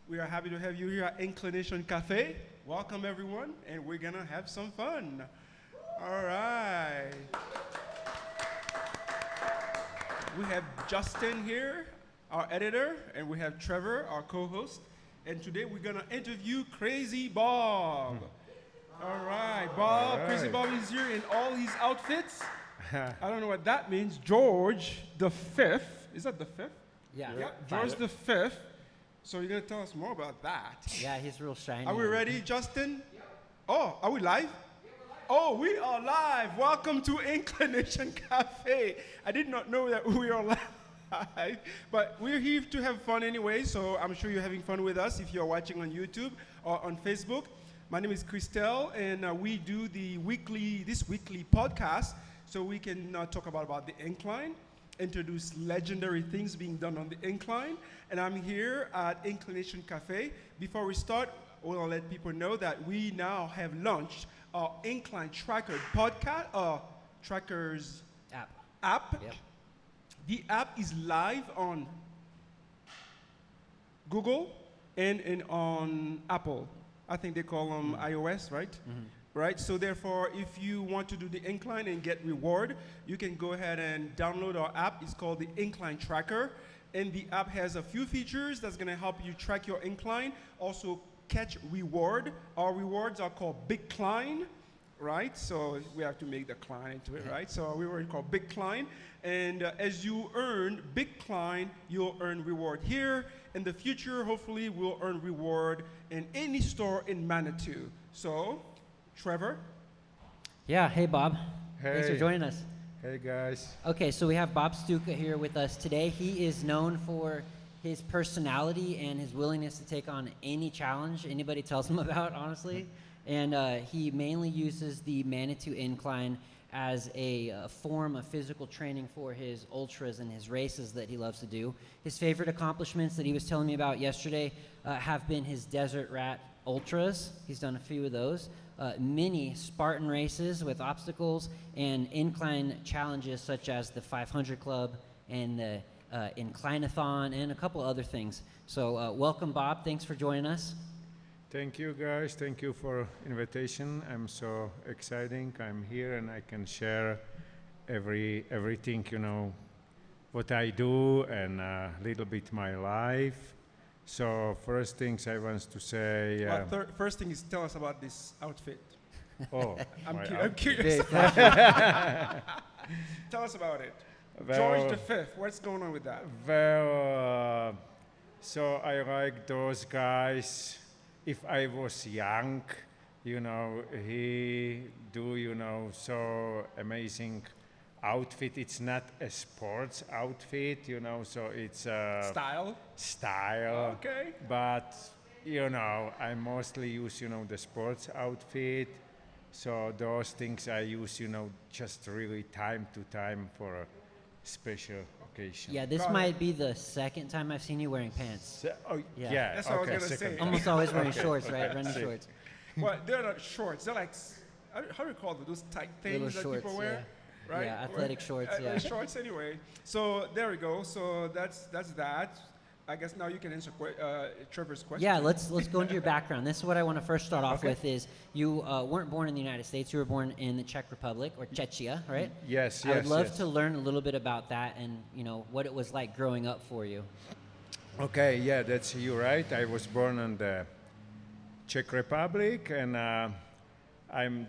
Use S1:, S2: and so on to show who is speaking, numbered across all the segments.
S1: We are happy to have you here at Inclination Cafe. Welcome, everyone, and we're gonna have some fun. All right. We have Justin here, our editor, and we have Trevor, our co-host. And today we're gonna interview Crazy Bob. All right, Bob.
S2: All right.
S1: Crazy Bob is here in all his outfits. I don't know what that means. George the Fifth. Is that the fifth?
S3: Yeah.
S1: Yeah, George the Fifth. So you're gonna tell us more about that.
S3: Yeah, he's real shiny.
S1: Are we ready, Justin? Oh, are we live? Oh, we are live. Welcome to Inclination Cafe. I did not know that we are live, but we're here to have fun anyway, so I'm sure you're having fun with us if you're watching on YouTube or on Facebook. My name is Christel, and we do this weekly podcast so we can talk about the Incline, introduce legendary things being done on the Incline, and I'm here at Inclination Cafe. Before we start, I want to let people know that we now have launched our Incline Tracker podcast, Trackers app.
S3: Yep.
S1: The app is live on Google and on Apple. I think they call them iOS, right?
S3: Mm-hmm.
S1: Right. So therefore, if you want to do the Incline and get reward, you can go ahead and download our app. It's called the Incline Tracker, and the app has a few features that's going to help you track your incline. Also, catch reward. Our rewards are called Big Climb, right? So we have to make the climb into it, right? So we were called Big Climb, and as you earn Big Climb, you'll earn reward here. In the future, hopefully, we'll earn reward in any store in Manitou. So, Trevor.
S3: Yeah, hey Bob. Thanks for
S2: Hey.
S3: joining us.
S2: Hey guys.
S3: Okay, so we have Bob Stuka here with us today. He is known for his personality and his willingness to take on any challenge anybody tells him about, honestly. And he mainly uses the Manitou Incline as a form of physical training for his ultras and his races that he loves to do. His favorite accomplishments that he was telling me about yesterday have been his Desert Rat Ultras. He's done a few of those. Mini Spartan races with obstacles and incline challenges such as the 500 Club and the Incline-a-thon and a couple other things. So welcome, Bob. Thanks for joining us.
S2: Thank you guys. Thank you for invitation. I'm so exciting. I'm here and I can share everything, what I do and a little bit my life. So first things I want to say.
S1: First thing is tell us about this outfit.
S2: Oh,
S1: I'm curious. Tell us about it. George the Fifth. What's going on with that?
S2: Well, so I like those guys. If I was young, he do, so amazing outfit. It's not a sports outfit, so it's style.
S1: Okay.
S2: But, I mostly use, the sports outfit. So those things I use, just really time to time for a special occasion.
S3: Yeah, this might be the second time I've seen you wearing pants.
S2: Yeah.
S1: That's what I was
S2: okay,
S1: gonna
S2: second
S1: say.
S2: time.
S3: Almost always wearing shorts, right? Running
S2: see.
S3: shorts.
S1: Well, they're not shorts. They're like, how do you call them? Those tight things
S3: Little
S1: that
S3: shorts,
S1: people wear,
S3: yeah.
S1: right?
S3: Yeah, athletic shorts, yeah.
S1: Shorts anyway. So there we go. So that's that. I guess now you can answer Trevor's question.
S3: Yeah, let's go into your background. This is what I want to first start off
S2: Okay.
S3: with is you weren't born in the United States. You were born in the Czech Republic, or Czechia, right?
S2: Yes,
S3: I would love
S2: yes.
S3: to learn a little bit about that and, what it was like growing up for you.
S2: Okay, yeah, that's you right. I was born in the Czech Republic, and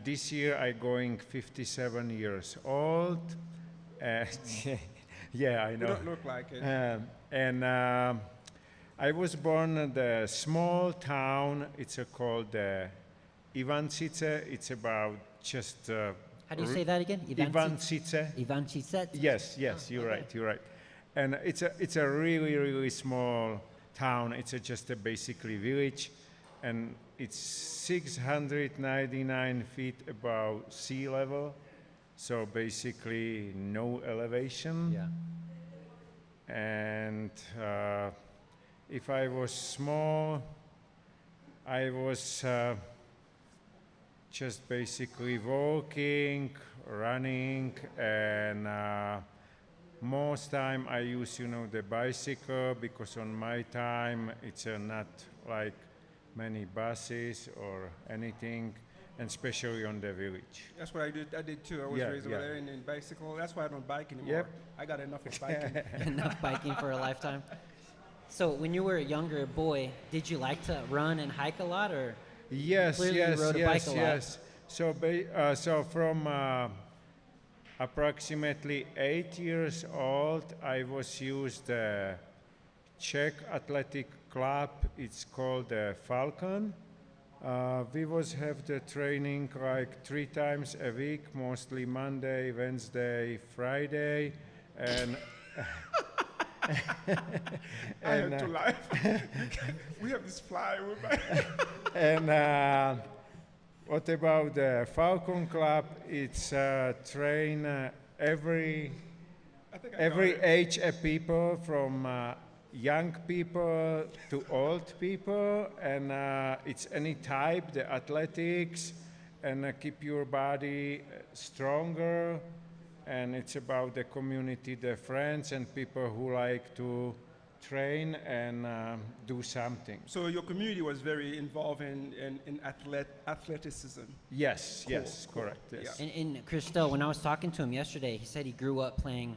S2: this year I going 57 years old. Yeah, I
S1: You
S2: know.
S1: don't look like it.
S2: And I was born in the small town. It's called Ivančice. It's about just.
S3: How do you say that again?
S2: Ivančice.
S3: Ivančice?
S2: Yes, you're
S3: okay.
S2: right. And it's a really, really small town. It's just a basically village, and it's 699 feet above sea level, so basically no elevation.
S3: Yeah.
S2: And if I was small, I was just basically walking, running, and most time I use, the bicycle, because on my time it's not like many buses or anything, and especially on the village.
S1: That's what I did. I did too. I was
S2: Yeah,
S1: raised over
S2: yeah.
S1: there in bicycle. That's why I don't bike anymore.
S2: Yep.
S1: I got enough of biking.
S3: Enough biking for a lifetime. So when you were a younger boy, did you like to run and hike a lot, or
S2: Yes,
S3: Clearly you
S2: yes,
S3: rode a bike
S2: yes,
S3: a lot.
S2: yes. So, so from approximately 8 years old, I was used the Czech athletic club. It's called the Falcon. We was have the training like 3 times a week, mostly Monday, Wednesday, Friday, and
S1: I had to laugh. We have this fly with my
S2: and what about the Falcon Club? It's train every
S1: I think I
S2: every
S1: got it.
S2: age of people, from young people to old people, and it's any type, the athletics, and keep your body stronger. And it's about the community, the friends and people who like to train and do something.
S1: So your community was very involved in athleticism.
S2: Yes,
S1: Cool,
S2: yes,
S1: cool.
S2: correct, yes.
S3: and Christel, when I was talking to him yesterday, he said he grew up playing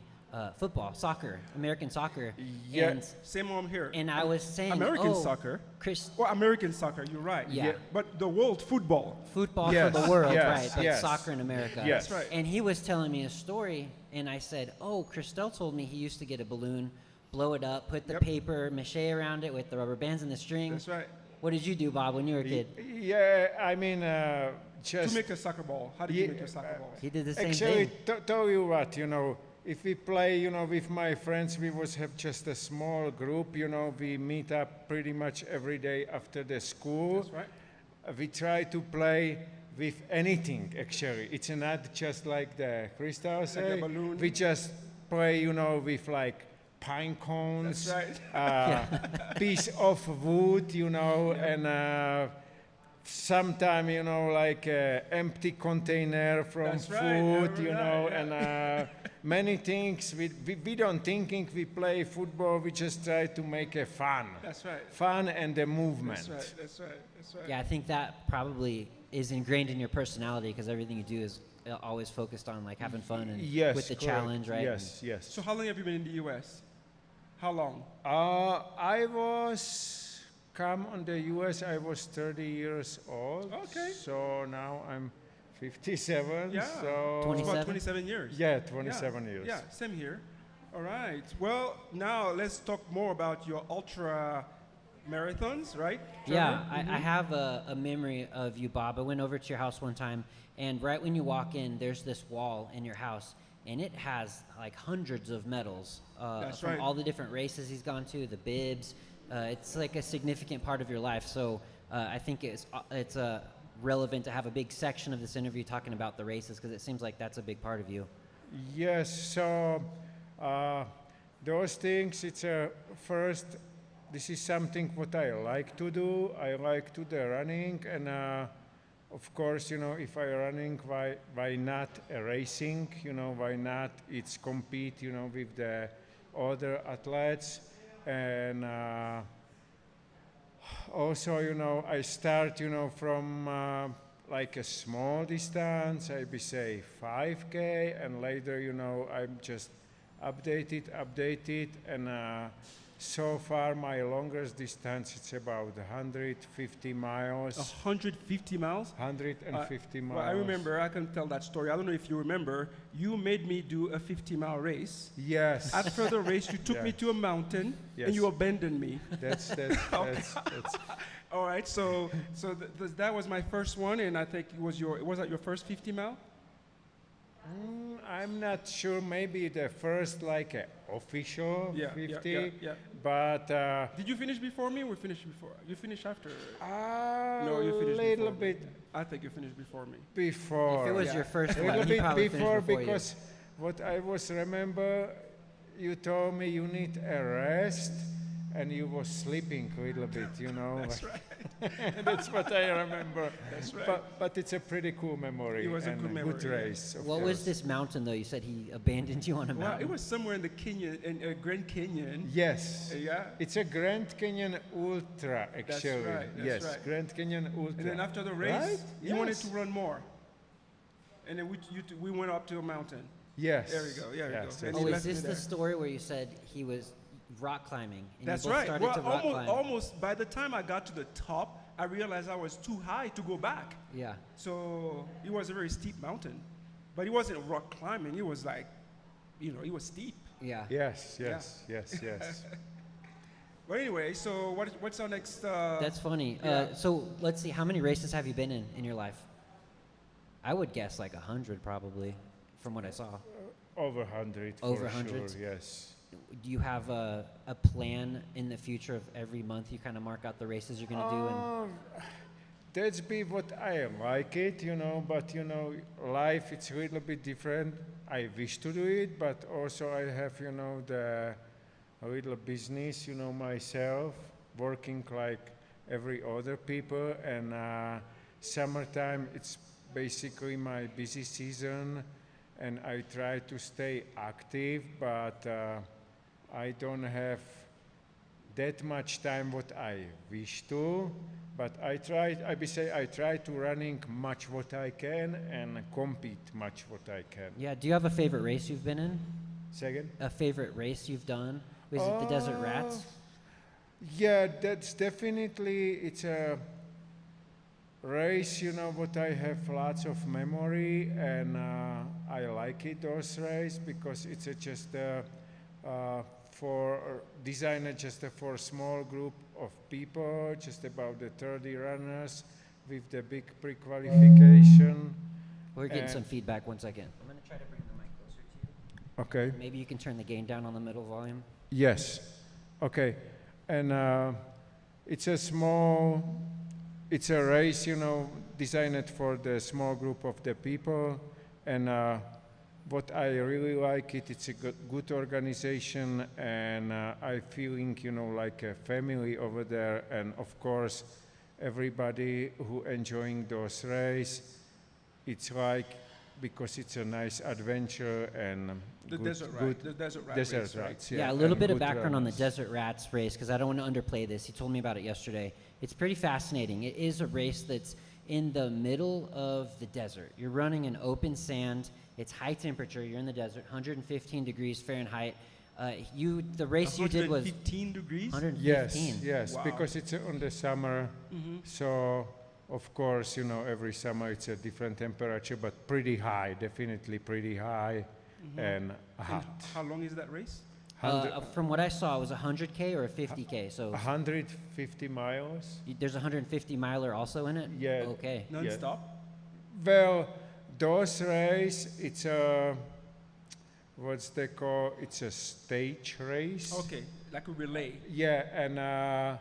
S3: football, soccer, American soccer.
S2: Yeah.
S3: And,
S1: Same one here.
S3: and I was saying,
S1: American
S3: oh,
S1: soccer.
S3: Chris,
S1: Well, American soccer, you're right.
S3: Yeah.
S1: But the world football.
S3: football
S2: Yes,
S3: for the world,
S2: yes,
S3: right? But
S2: yes.
S3: soccer in America.
S2: Yes.
S1: That's right.
S3: And he was telling me a story, and I said, "Oh, Christel told me he used to get a balloon, blow it up, put the
S1: Yep.
S3: paper mache around it with the rubber bands and the string."
S1: That's right.
S3: What did you do, Bob, when you were a kid?
S2: Yeah, I mean,
S1: To
S2: just
S1: make a soccer ball. How did
S2: Yeah,
S1: you make your soccer balls?
S3: He did the same
S2: actually
S3: thing.
S2: tell you what, if we play, with my friends, we was have just a small group, we meet up pretty much every day after the school.
S1: That's right.
S2: We try to play with anything, actually. It's not just like the Christel say.
S1: balloon.
S2: We just play, with like pine cones,
S1: That's right.
S2: piece of wood, and sometime, like empty container from
S1: That's right,
S2: food,
S1: yeah, right,
S2: and many things. We don't thinking we play football, we just try to make a fun.
S1: That's right.
S2: Fun and the movement.
S1: That's right. That's right. That's right.
S3: Yeah, I think that probably is ingrained in your personality because everything you do is always focused on like having fun and
S2: Yes,
S3: with the
S2: correct.
S3: challenge, right?
S2: Yes, yes.
S1: So how long have you been in the U.S.? How long?
S2: I was come on the U.S. I was 30 years old.
S1: Okay.
S2: So now I'm 57.
S1: Yeah.
S2: So
S3: 20
S1: It's about
S3: 27?
S1: 27 years.
S2: yeah, 27 years.
S1: Yeah, same here. All right. Well, now let's talk more about your ultra marathons, right?
S3: Yeah,
S1: Trevor?
S3: I have a memory of you, Bob. I went over to your house one time, and right when you walk in, there's this wall in your house, and it has like hundreds of medals
S1: That's
S3: from
S1: right.
S3: all the different races he's gone to, the bibs. It's like a significant part of your life. So I think it's relevant to have a big section of this interview talking about the races because it seems like that's a big part of you.
S2: Yes. So those things. It's first. This is something what I like to do. I like to do running, and of course, if I running, why not racing? Why not? It's compete, with the other athletes, and also, I start, from like a small distance. I be say 5K, and later, I'm just updated, and so far my longest distance it's about 150 miles.
S1: 150 miles?
S2: 150 miles.
S1: Well, I remember, I can tell that story. I don't know if you remember, you made me do a 50-mile race.
S2: Yes.
S1: After the race, you took me
S2: Yeah.
S1: to a mountain
S2: Yes.
S1: and you abandoned me.
S2: That's
S1: All right, so that was my first one, and I think was that your first 50 mile?
S2: I'm not sure. Maybe the first like official
S1: Yeah,
S2: 50,
S1: yeah.
S2: but
S1: Did you finish before me or finish before? You finished after?
S2: a
S1: No, you finished
S2: little
S1: before me.
S2: bit
S1: I think you finished before me.
S2: before.
S3: If it was
S1: yeah.
S3: your first
S2: A
S3: one,
S2: little
S3: he
S2: bit
S3: probably
S2: before
S3: finished before
S2: because what I was remember, you told me you need a rest, and you was sleeping a little bit, you know.
S1: That's
S2: like-
S1: right.
S2: That's what I remember.
S1: That's right.
S2: But it's a pretty cool memory.
S1: It was a
S2: and
S1: good memory,
S2: good
S1: yeah.
S2: race. Of
S3: What was
S2: course.
S3: this mountain though? You said he abandoned you on a
S1: Well,
S3: mountain.
S1: it was somewhere in the Canyon, in Grand Canyon.
S2: Yes.
S1: Yeah.
S2: It's a Grand Canyon Ultra, actually.
S1: right, that's
S2: yes,
S1: right.
S2: Grand Canyon Ultra.
S1: And then after the race,
S2: Right?
S1: he wanted
S2: Yes.
S1: to run more. And then we went up to the mountain.
S2: Yes.
S1: There we go, there we
S2: yes,
S1: go.
S2: yes.
S1: And he
S3: Oh, is
S1: left me
S3: this the
S1: there.
S3: story where you said he was rock climbing? And
S1: That's
S3: you both
S1: right.
S3: started
S1: Well,
S3: to rock climb.
S1: almost by the time I got to the top, I realized I was too high to go back.
S3: Yeah.
S1: So it was a very steep mountain. But it wasn't rock climbing. It was like, it was steep.
S3: Yeah.
S2: Yes, yes, yes, yes.
S1: But anyway, so what's our next?
S3: That's funny.
S1: yeah.
S3: So let's see. How many races have you been in your life? I would guess like 100 probably, from what I saw.
S2: Over 100 for
S3: Over
S2: sure,
S3: 100?
S2: yes.
S3: Do you have a plan in the future of every month you kind of mark out the races you're going to do? And
S2: That's be what I like it, but life it's a little bit different. I wish to do it, but also I have, a little business, myself, working like every other people, and summertime it's basically my busy season, and I try to stay active, but I don't have that much time what I wish to, but I try to running much what I can and compete much what I can.
S3: yeah, do you have a favorite race you've been in?
S2: Second?
S3: A favorite race you've done? Was it the Desert Rats?
S2: Yeah, that's definitely, it's a race, what I have lots of memory, and I like it, those race, because it's just for designed just for small group of people, just about the 30 runners with the big pre-qualification.
S3: We're getting
S2: and-
S3: some feedback. 1 second. I'm going to try to bring the mic closer to
S2: Okay.
S3: you. Maybe you can turn the gain down on the middle volume.
S2: Yes. Okay. And it's a race, designed for the small group of the people. And what I really like it's a good organization, and I feeling, like a family over there. And of course, everybody who enjoying those race, it's like, because it's a nice adventure and
S1: the
S2: good,
S1: desert
S2: good
S1: ride. The desert ride.
S2: desert
S1: race, right?
S2: rides.
S3: Yeah, a little
S2: and
S3: bit of
S2: good
S3: background on the
S2: runners.
S3: Desert Rats race, because I don't want to underplay this. He told me about it yesterday. It's pretty fascinating. It is a race that's in the middle of the desert. You're running in open sand. It's high temperature. You're in the desert, 115 degrees Fahrenheit. The race you did was
S1: 115 degrees.
S3: 115.
S2: Yes,
S1: Wow.
S2: because it's on the summer.
S1: Mm-hmm.
S2: So, of course, every summer it's a different temperature, but pretty high, definitely pretty high and hot.
S1: How long is that race?
S3: From what I saw, it was 100K or a 50K. So
S2: 150 miles.
S3: there's a 150 miler also in it?
S2: Yeah.
S3: Okay.
S1: Non-stop?
S2: Well, those race, it's a, what's they call, it's a stage race.
S1: Okay, like a relay.
S2: Yeah, and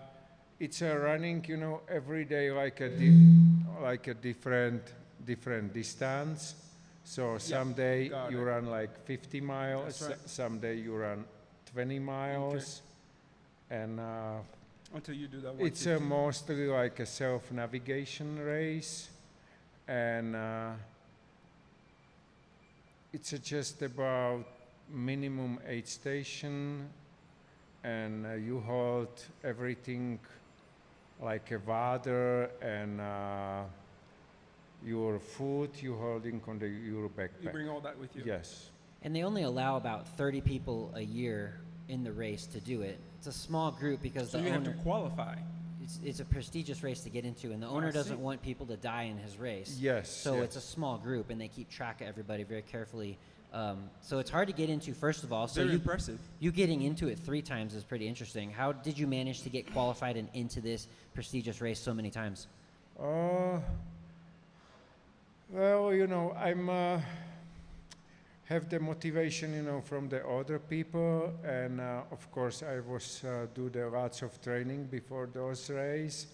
S2: it's a running, every day like a different distance. So someday
S1: got
S2: you
S1: it.
S2: run like 50 miles,
S1: That's right.
S2: someday you run 20 miles, and
S1: Until you do that.
S2: it's
S1: 150.
S2: mostly like a self-navigation race, and it's just about minimum 8 station, and you hold everything like a water and your food you holding on your backpack.
S1: You bring all that with you.
S2: Yes.
S3: And they only allow about 30 people a year in the race to do it. It's a small group because
S1: So
S3: the
S1: you have
S3: owner,
S1: to qualify.
S3: it's a prestigious race to get into, and the owner
S1: I see.
S3: doesn't want people to die in his race.
S2: Yes.
S3: So
S2: yes.
S3: it's a small group, and they keep track of everybody very carefully. So it's hard to get into, first of all. So
S1: Very
S3: you,
S1: impressive.
S3: you getting into it 3 times is pretty interesting. How did you manage to get qualified and into this prestigious race so many times?
S2: Well, I'm have the motivation, from the other people, and of course I was do the lots of training before those race,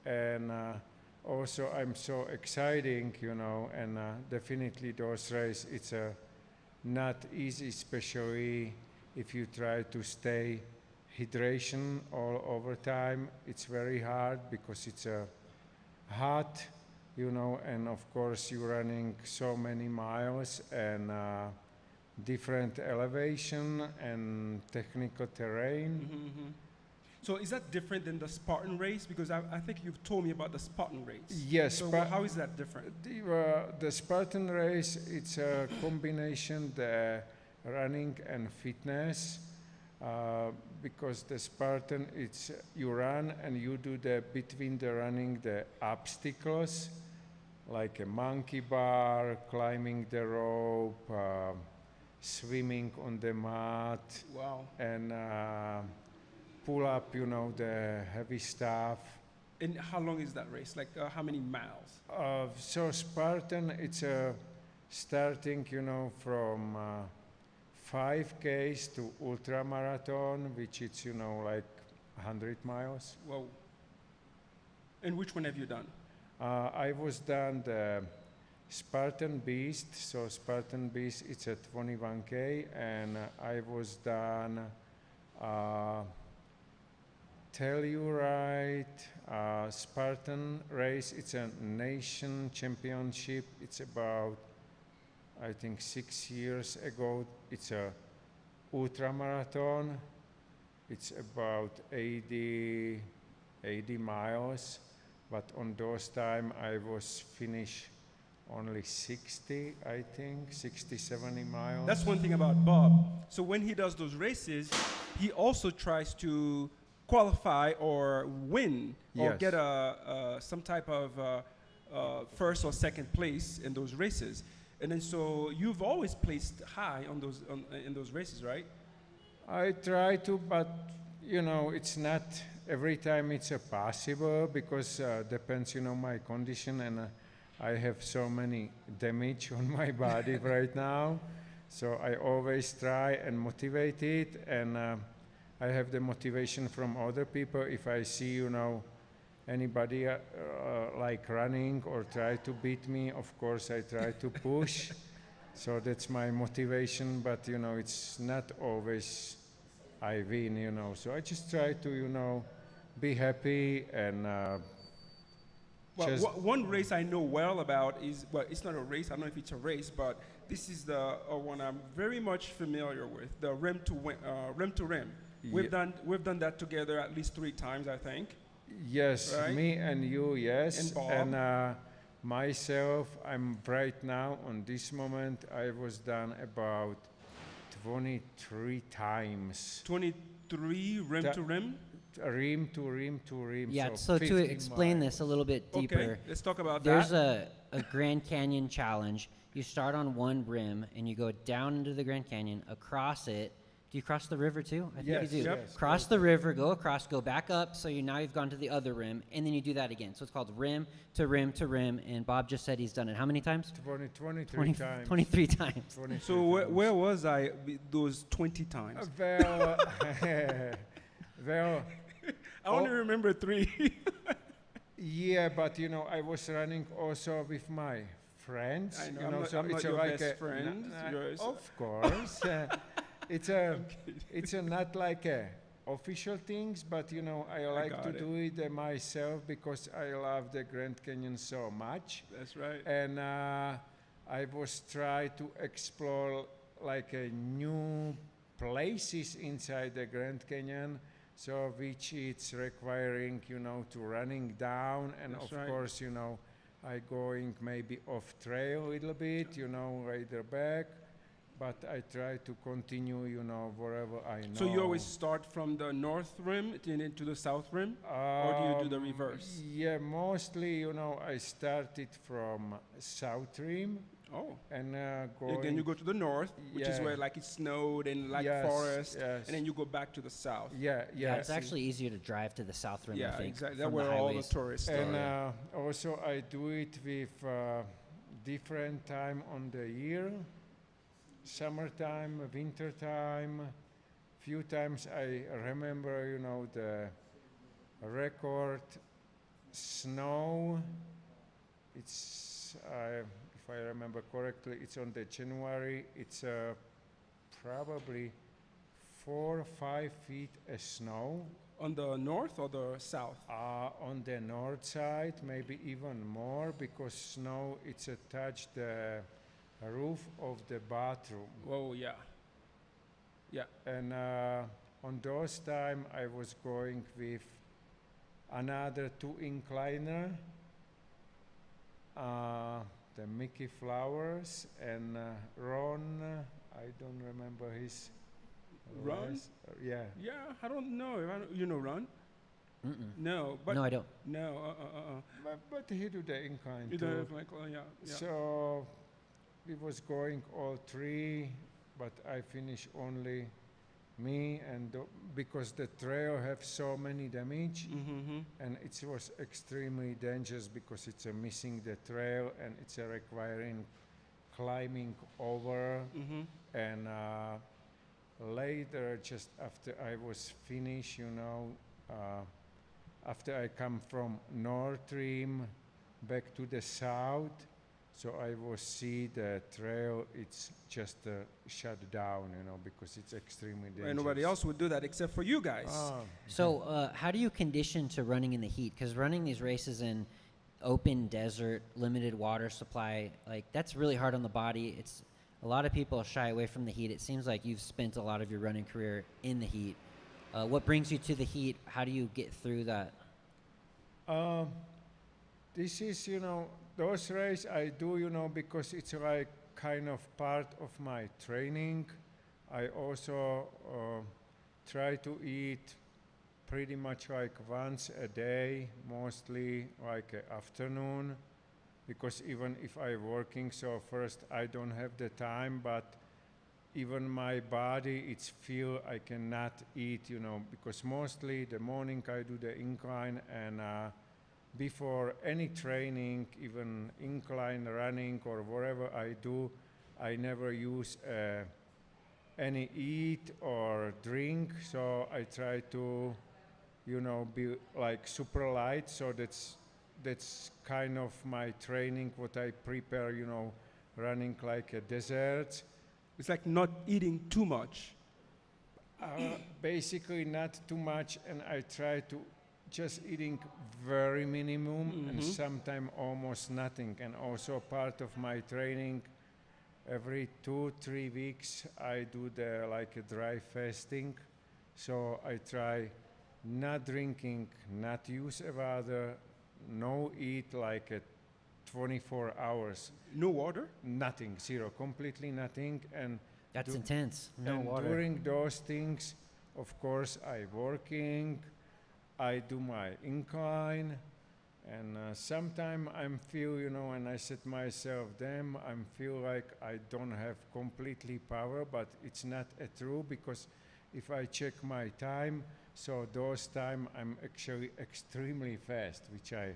S2: and also I'm so exciting, and definitely those race it's not easy, especially if you try to stay hydration all over time. It's very hard because it's hot, and of course you're running so many miles and different elevation and technical terrain.
S1: Mm-hmm. So is that different than the Spartan race? Because I think you've told me about the Spartan race.
S2: Yes,
S1: So
S2: but
S1: how is that different?
S2: the Spartan race, it's a combination the running and fitness. Because the Spartan, it's you run and you do the between the running the obstacles, like a monkey bar, climbing the rope, swimming on the mat,
S1: Wow.
S2: and pull up, the heavy stuff.
S1: And how long is that race? Like how many miles?
S2: So Spartan, it's starting, from 5Ks to ultra marathon, which is, like 100 miles.
S1: Whoa. And which one have you done?
S2: I was done the Spartan Beast. So Spartan Beast, it's a 21K, and I was done Telluride Spartan race. It's a nation championship. It's about, I think, 6 years ago. It's a ultra marathon. It's about 80 miles, but on those time I was finished only 60, I think, 60, 70 miles.
S1: That's one thing about Bob. So when he does those races, he also tries to qualify or win or
S2: Yes.
S1: get some type of first or second place in those races. And then so you've always placed high on those in those races, right?
S2: I try to, but it's not every time it's possible because depends, my condition, and I have so many damage on my body right now. So I always try and motivate it, and I have the motivation from other people. If I see, anybody like running or try to beat me, of course I try to push. So that's my motivation, but it's not always I win, so I just try to, be happy and
S1: Well,
S2: just
S1: one race I know well about is, well, it's not a race. I don't know if it's a race, but this is the one I'm very much familiar with, the rim to rim. We've done that together at least 3 times, I think.
S2: yes,
S1: Right?
S2: me and you, yes,
S1: And Bob.
S2: and myself, I'm right now on this moment. I was done about 23 times.
S1: 23 rim
S2: Ta-
S1: to rim.
S2: Rim to rim to rim.
S3: Yeah, so to
S2: 50
S3: explain
S2: miles.
S3: this a little bit deeper,
S1: Okay, let's talk about
S3: there's
S1: that.
S3: a Grand Canyon challenge. You start on one rim and you go down into the Grand Canyon, across it. Do you cross the river too? I think
S2: Yes,
S3: you do.
S1: Yep.
S2: yes.
S3: Cross the river, go across, go back up, so now you've gone to the other rim, and then you do that again. So it's called rim to rim to rim, and Bob just said he's done it how many times?
S2: 23 times.
S3: 23 times.
S2: 23
S1: So
S2: times.
S1: where was I those 20 times?
S2: Well, well,
S1: I only remember 3.
S2: yeah, but I was running also with my friends.
S1: I know,
S2: you
S1: I'm
S2: know,
S1: not-
S2: so
S1: I'm not
S2: it's
S1: your
S2: like
S1: best
S2: a,
S1: friend, yours.
S2: Of course, it's a not like a official things, but I like
S1: got
S2: to
S1: it.
S2: do it myself because I love the Grand Canyon so much,
S1: That's right.
S2: and I was trying to explore like a new places inside the Grand Canyon. So which it's requiring, to running down, and
S1: That's
S2: of
S1: right.
S2: course, I going maybe off trail a little bit, rather back, but I try to continue, wherever I know.
S1: So you always start from the north rim and into the south rim, or do you do the reverse?
S2: Yeah, mostly, I started from south rim
S1: Oh.
S2: and
S1: And
S2: going.
S1: then you go to the north, which is
S2: Yeah.
S1: where like it snowed and like
S2: Yes,
S1: forest,
S2: yes.
S1: and then you go back to the south.
S2: Yeah, yeah.
S3: It's actually easier to drive to the south rim, I
S1: Yeah,
S3: think,
S1: exactly.
S3: from
S1: That's
S3: the
S1: where all the
S3: highways.
S1: tourists
S2: And
S1: are.
S2: also I do it with different time on the year, summertime, winter time. Few times I remember, the record snow. It's, if I remember correctly, it's on the January. It's probably 4 or 5 feet of snow.
S1: On the north or the south?
S2: On the north side, maybe even more, because snow it's touched the roof of the bathroom.
S1: Oh, yeah. Yeah.
S2: And on those time, I was going with another 2 incliner, the Mickey Flowers, and Ron, I don't remember his
S1: Ron?
S2: last- yeah.
S1: Yeah, I don't know. You know Ron?
S3: Mm-mm.
S1: No, but
S3: No, I don't.
S1: no.
S2: But he do the incline
S1: You
S2: too.
S1: don't have Michael, yeah.
S2: So we was going all 3, but I finished only me, and because the trail have so many damage,
S1: Mm-hmm.
S2: and it was extremely dangerous because it's missing the trail and it's requiring climbing over.
S1: Mm-hmm.
S2: And later, just after I was finished, after I come from North Rim back to the south, so I will see the trail, it's just shut down, because it's extremely dangerous.
S1: And nobody else would do that except for you guys.
S3: So, how do you condition to running in the heat? Because running these races in open desert, limited water supply, like that's really hard on the body. It's a lot of people shy away from the heat. It seems like you've spent a lot of your running career in the heat. What brings you to the heat? How do you get through that?
S2: This is, those races I do, because it's like kind of part of my training. I also try to eat pretty much like once a day, mostly like afternoon, because even if I'm working, so first I don't have the time, but even my body, it's feel I cannot eat, because mostly the morning I do the incline, and before any training, even incline running or whatever I do, I never use any eat or drink, so I try to, be like super light, so that's kind of my training, what I prepare, running like a desert.
S1: It's like not eating too much.
S2: Basically not too much, and I try to just eating very minimum, and sometimes almost nothing. And also part of my training, every 2-3 weeks I do the like a dry fasting, so I try not drinking, not use water, no eat like a 24 hours.
S1: No water?
S2: Nothing, zero, completely nothing. And
S3: That's intense. No
S2: and
S3: water.
S2: during those things, of course, I working, I do my incline, and sometimes I'm feel, and I said myself, damn, I feel like I don't have completely power, but it's not true, because if I check my time, so those time I'm actually extremely fast, which I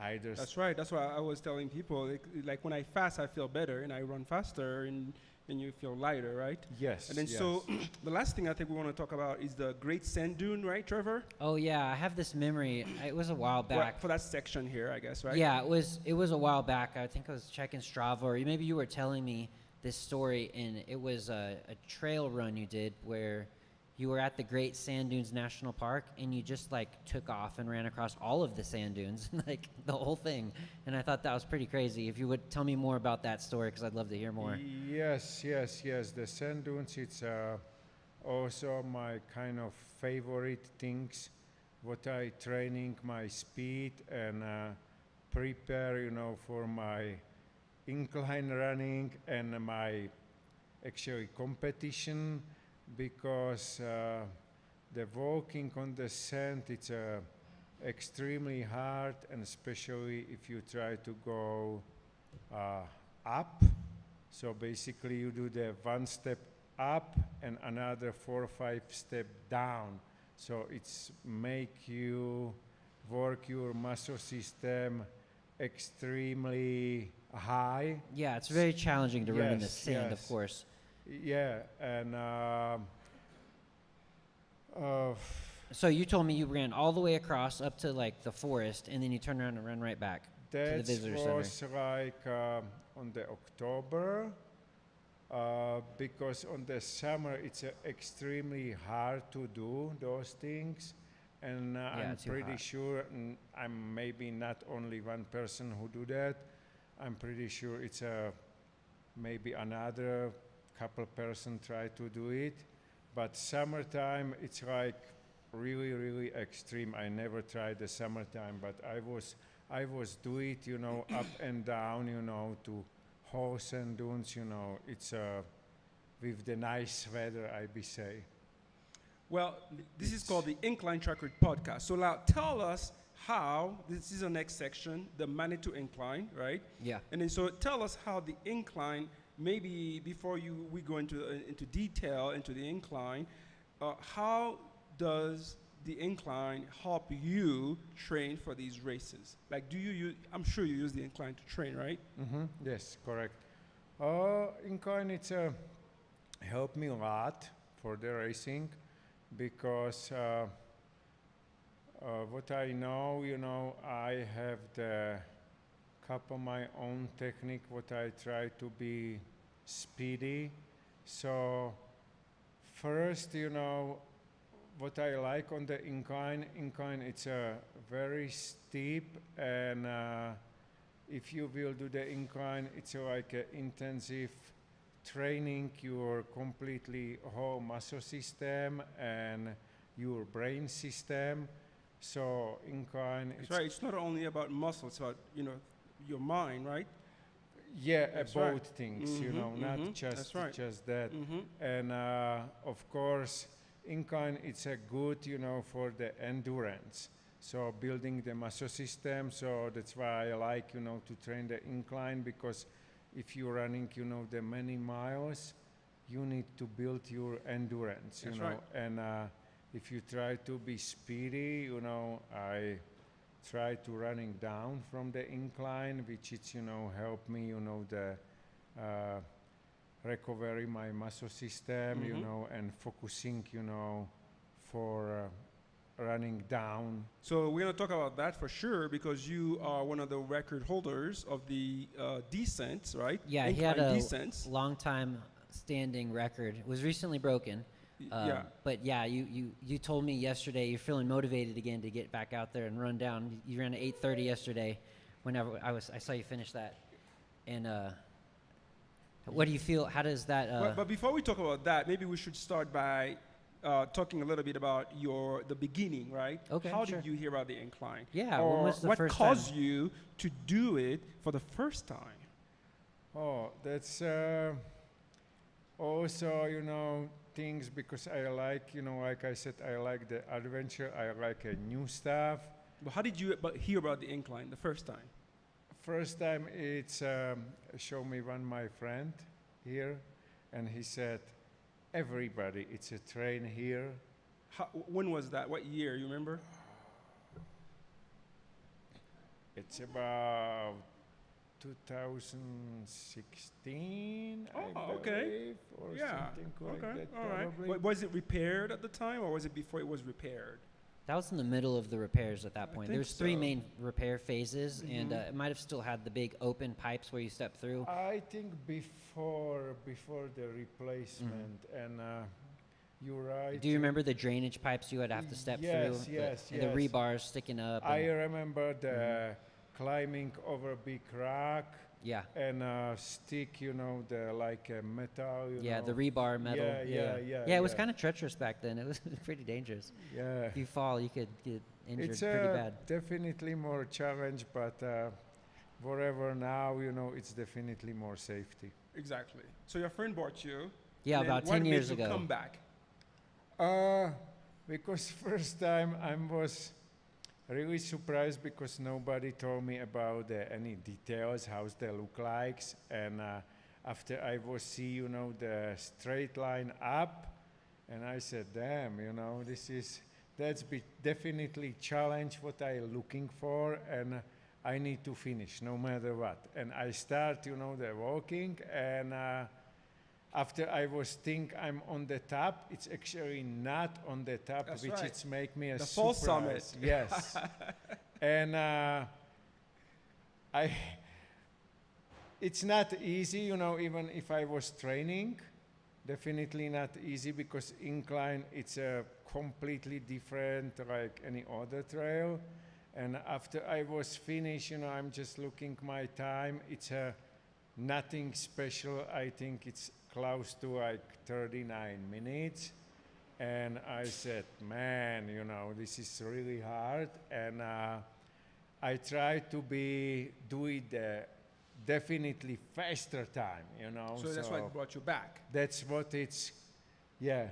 S2: either...
S1: That's right. That's why I was telling people, like when I fast, I feel better, and I run faster, and you feel lighter, right?
S2: Yes,
S1: And then
S2: yes.
S1: so the last thing I think we want to talk about is the Great Sand Dune, right, Trevor?
S3: Oh yeah, I have this memory. It was a while
S1: Well,
S3: back.
S1: for that section here, I guess, right?
S3: Yeah, it was a while back. I think I was checking Strava, or maybe you were telling me this story, and it was a trail run you did where you were at the Great Sand Dunes National Park, and you just like took off and ran across all of the sand dunes, like the whole thing. And I thought that was pretty crazy. If you would tell me more about that story, because I'd love to hear more.
S2: Yes. The sand dunes, it's also my kind of favorite things, what I training my speed and prepare, for my incline running and my actually competition, because the walking on the sand, it's extremely hard, and especially if you try to go up. So basically you do the one step up and another 4 or 5 step down. So it's make you work your muscle system extremely high.
S3: Yeah, it's very challenging to run in the
S2: Yes,
S3: sand, of
S2: yes.
S3: course.
S2: Yeah, and
S3: So you told me you ran all the way across up to like the forest, and then you turned around and ran right back to the
S2: that
S3: visitor center.
S2: was like on the October, because on the summer it's extremely hard to do those things, and I'm
S3: it's too
S2: pretty
S3: hot.
S2: sure I'm maybe not only one person who do that. I'm pretty sure it's maybe another couple person try to do it, but summertime it's like really, really extreme. I never tried the summertime, but I was do it, up and down, to horse and dunes, it's with the nice weather, I be say.
S1: Well, this is called the Incline Track Record podcast. So now tell us how, this is the next section, the Manitou Incline, right?
S3: Yeah.
S1: And then so tell us how the incline, maybe before we go into detail into the incline, how does the incline help you train for these races? Like, do you use, I'm sure you use the incline to train, right?
S2: Mm-hmm. Yes, correct. Incline, it's helped me a lot for the racing because what I know, I have the couple my own technique, what I try to be speedy. So first, what I like on the incline, it's very steep, and if you will do the incline, it's like an intensive training your completely whole muscle system and your brain system. So incline,
S1: That's right. It's not only about muscle, it's about, your mind, right?
S2: yeah,
S1: That's
S2: both
S1: right.
S2: things,
S1: Mhm,
S2: not
S1: mhm,
S2: just
S1: that's right.
S2: just that.
S1: Mhm.
S2: And of course, incline it's a good, for the endurance. So building the muscle system. So that's why I like, to train the incline, because if you're running, the many miles, you need to build your endurance.
S1: That's right.
S2: And if you try to be speedy, I try to running down from the incline, which it's, help me, the recovery my muscle system, and focusing, for running down.
S1: So we're going to talk about that for sure, because you are one of the record holders of the descents, right?
S3: Yeah, he
S1: Incline
S3: had a
S1: descents.
S3: long time standing record. It was recently broken.
S1: Yeah.
S3: But yeah, you told me yesterday you're feeling motivated again to get back out there and run down. You ran at 8:30 yesterday. Whenever I saw you finish that. And what do you feel? How does that?
S1: But before we talk about that, maybe we should start by talking a little bit about the beginning, right?
S3: Okay,
S1: How
S3: sure.
S1: did you hear about the incline?
S3: Yeah,
S1: Or
S3: when was the
S1: what
S3: first
S1: caused
S3: time?
S1: you to do it for the first time?
S2: Oh, that's also, things, because I like, like I said, I like the adventure, I like new stuff.
S1: But how did you hear about the incline the first time?
S2: First time it's show me one my friend here, and he said, everybody, it's a train here.
S1: When was that? What year? You remember?
S2: It's about 2016, I
S1: okay.
S2: believe, or
S1: Yeah.
S2: something like
S1: Okay.
S2: that,
S1: All right.
S2: probably.
S1: Was it repaired at the time, or was it before it was repaired?
S3: That was in the middle of the repairs at that
S1: I
S3: point.
S1: think
S3: There was three
S1: so.
S3: main repair phases, and
S1: Mhm.
S3: it might have still had the big open pipes where you step through.
S2: I think before the replacement, and you're right.
S3: Do you remember the drainage pipes you would have to step
S2: Yes,
S3: through?
S2: yes,
S3: And the
S2: yes.
S3: rebars sticking up.
S2: I
S3: and-
S2: remember the climbing over big rock
S3: yeah.
S2: and stick, the like metal.
S3: Yeah, the rebar metal.
S2: Yeah.
S3: Yeah, it was kind of treacherous back then. It was pretty dangerous.
S2: Yeah.
S3: If you fall, you could get injured
S2: It's
S3: pretty bad.
S2: definitely more challenge, but whatever now, it's definitely more safety.
S1: Exactly. So your friend bought you.
S3: Yeah,
S1: and then
S3: about
S1: what
S3: 10
S1: made
S3: years
S1: you
S3: ago.
S1: come back?
S2: Because first time I was really surprised because nobody told me about any details, how they look like, and after I was see, the straight line up, and I said, damn, that's definitely challenge what I looking for, and I need to finish no matter what. And I start, the walking, and after I was think I'm on the top, it's actually not on the top,
S1: That's
S2: which
S1: right.
S2: it's make me a
S1: The full
S2: surprise.
S1: summit.
S2: Yes. And it's not easy, even if I was training, definitely not easy because incline, it's a completely different like any other trail. And after I was finished, I'm just looking my time. It's nothing special. I think it's close to like 39 minutes. And I said, man, this is really hard. And I try to do it definitely faster time,
S1: So that's what brought you back.
S2: That's what it's
S3: Yeah,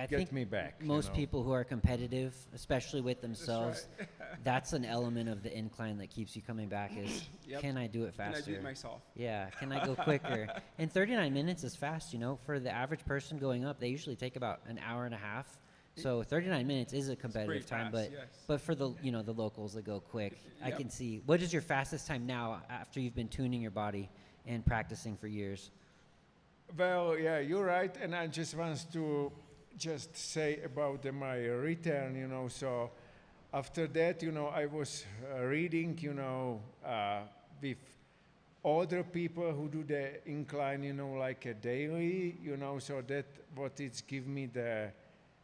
S3: I
S2: get
S3: think
S2: me back.
S3: most people who are competitive, especially with themselves, that's an element of the incline that keeps you coming back is,
S1: Yep.
S3: can I do it faster?
S1: Can I do it myself?
S3: Yeah, can I go quicker? And 39 minutes is fast, For the average person going up, they usually take about an hour and a half. So 39 minutes is a competitive time,
S1: fast,
S3: but
S1: yes.
S3: but for the the locals that go quick, I
S1: Yep.
S3: can see. What is your fastest time now after you've been tuning your body and practicing for years?
S2: Well, yeah, you're right, and I just want to just say about my return, so after that, I was reading, with other people who do the incline, like a daily, so that what it's give me the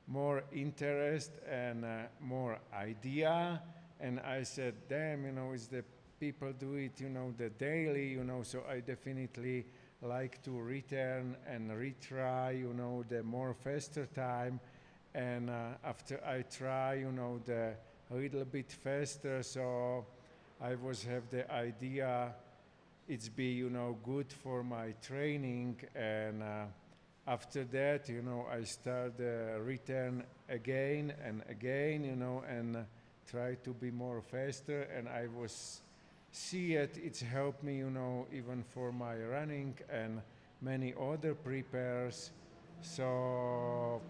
S2: more interest and more idea, and I said, damn, it's the people do it, the daily, so I definitely like to return and retry, the more faster time. And after I try, the a little bit faster, so I was have the idea it's be, good for my training. And after that, I start return again and again, and try to be more faster. And I was see it, it's helped me, even for my running and many other prepares. So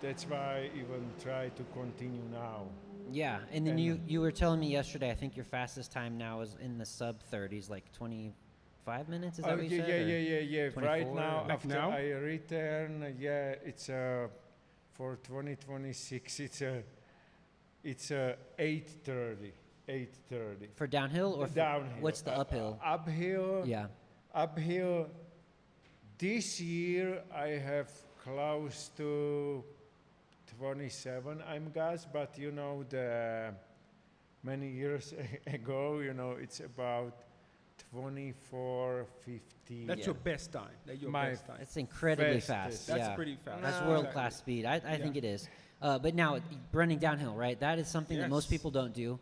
S2: that's why I even try to continue now.
S3: Yeah, and then
S2: And-
S3: you were telling me yesterday, I think your fastest time now is in the sub 30s, like 25 minutes, is that what you
S2: yeah,
S3: said? or-
S2: yeah. Right
S3: 24?
S2: now,
S1: Like
S2: after
S1: now?
S2: I return, it's for 2026, it's 8:30. 8:30.
S3: For downhill or for,
S2: Downhill.
S3: what's the uphill?
S2: Uphill.
S3: Yeah.
S2: Uphill. This year I have close to 27, I'm guess, but the many years ago, it's about 24:50.
S1: That's
S3: Yeah.
S1: your best time. That's your
S2: My
S1: best time.
S3: It's incredibly
S2: Fastest.
S3: fast.
S1: That's
S3: yeah.
S1: pretty fast.
S3: That's
S2: No.
S3: world-class speed. I think it is. But now, running downhill, right? That is something that most
S1: Yes.
S3: people don't do.